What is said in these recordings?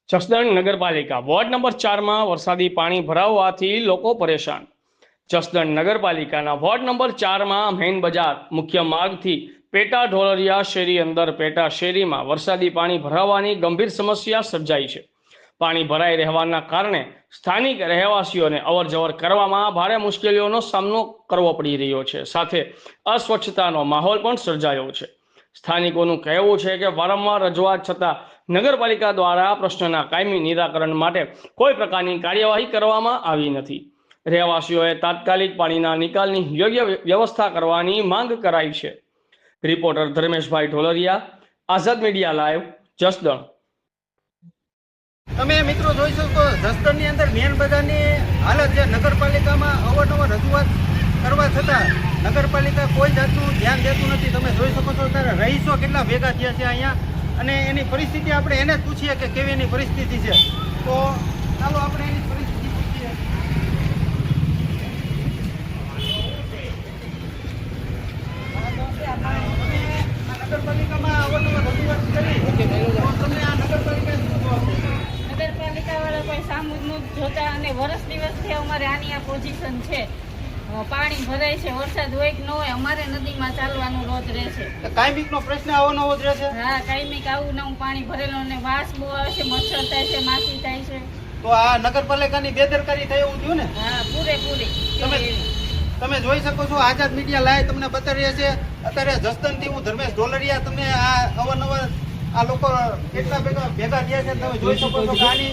જસદણ નગરપાલિકા ward number 4 માં વરસાદી પાણી ભરાવાથી લોકો પરેશાન। જસદણ નગરપાલિકાના વોર્ડ નંબર 4 માં મેઇન બજાર મુખ્ય માર્ગથી પેટા ઢોલરિયા શેરી અંદર પેટા શેરીમાં વરસાદી પાણી ભરાવાની ગંભીર સમસ્યા સર્જાઈ છે। પાણી ભરાઈ રહેવાના કારણે સ્થાનિક રહેવાસીઓને અવરજવર કરવામાં ભારે મુશ્કેલીઓનો સામનો કરવો પડી રહ્યો છે, સાથે અસ્વચ્છતાનો માહોલ પણ સર્જાયો છે। સ્થાનિકોનું કહેવું છે કે વારંવાર રજૂઆત છતાં નગરપાલિકા દ્વારા પ્રશ્નના કાયમી નિરાકરણ માટે કોઈ પ્રકારની કાર્યવાહી કરવામાં આવી નથી। રહેવાસીઓએ તાત્કાલિક પાણીના નિકાલની યોગ્ય વ્યવસ્થા કરવાની માંગ કરાઈ છે। રિપોર્ટર ધર્મેશભાઈ ઢોલરિયા, આઝાદ મીડિયા લાઈવ, જસદણ। તમે મિત્રો જોઈ શકો જસદણની અંદર મેન બજારની હાલત છે। નગરપાલિકામાં અવારનવાર રજૂઆત કરવા છતાં નગરપાલિકા કોઈ જાતનું ધ્યાન દેતું નથી। તમે જોઈ શકો છો ત્યારે રહીશો કેટલા ભેગા થયા છે અહીંયા, અને એની પરિસ્થિતિ આપણે એને જ પૂછીએ કે કેવી એની પરિસ્થિતિ છે। તો ચાલો આપણે એની પરિસ્થિતિ પૂછીએ। નગરપાલિકામાં અવારનવાર રજૂઆત કરી, તમને આ નગરપાલિકા શું જવાબ છે? નગરપાલિકા વાળા કોઈ સામું જ જોતા, અને વર્ષ દિવસથી અમારે આની આ પોઝિશન છે। પાણી ભરાય છે, વરસાદ હોય કે ન હોય, અમારે નદીમાં ચાલવાનું રોજ રહેશે। કાયમિકનો પ્રશ્ન આવો નવો જ રહેશે। હા, કાયમિક આવું નવું પાણી ભરેલું, અને વાસ બહુ આવે છે, મચ્છર થાય છે, માખી થાય છે। તો આ નગરપાલિકાની બેદરકારી થઈ એવું થયું ને? હા, પૂરેપૂરી। તમે જોઈ શકો છો આઝાદ મીડિયા લાઈવ તમને બતાવી રહ્યા છે। અત્યારે જસદણથી હું ધર્મેશ ઢોલરિયા તમને આ અવારનવાર આ લોકો કેટલા ભેગા થયા છે। તમે જોઈ શકો છો કે આની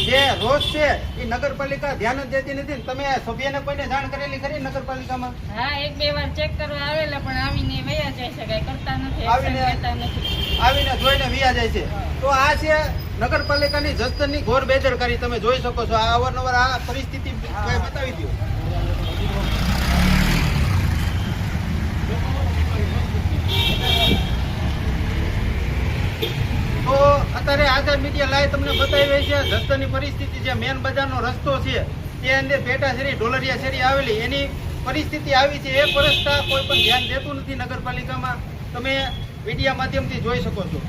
જે રોજ છે એ નગરપાલિકા ધ્યાન જ દેતી નથી। તમે સભ્યને કોઈને જાણ કરેલી ખરી નગરપાલિકામાં? હા, એક બે વાર ચેક કરવા આવેલા, પણ આવીને વયા જાય છે, કઈ કરતા નથી, આવીને જોઈને વયા જાય છે। તો આ છે નગરપાલિકાની જસદણની ઘોર બેદરકારી। તમે જોઈ શકો છો આ અવારનવાર આ પરિસ્થિતિ બતાવી દો। તો અત્યારે આઝાદ મીડિયા લાઈવ તમને બતાવી રહી છે જસદણની પરિસ્થિતિ છે। મેન બજારનો રસ્તો છે તે અંદર પેટા શેરી ઢોલરિયા શેરી આવેલી, એની પરિસ્થિતિ આવી છે। એક વર્ષથી કોઈ પણ ધ્યાન દેતું નથી નગરપાલિકામાં। તમે મીડિયા માધ્યમથી જોઈ શકો છો।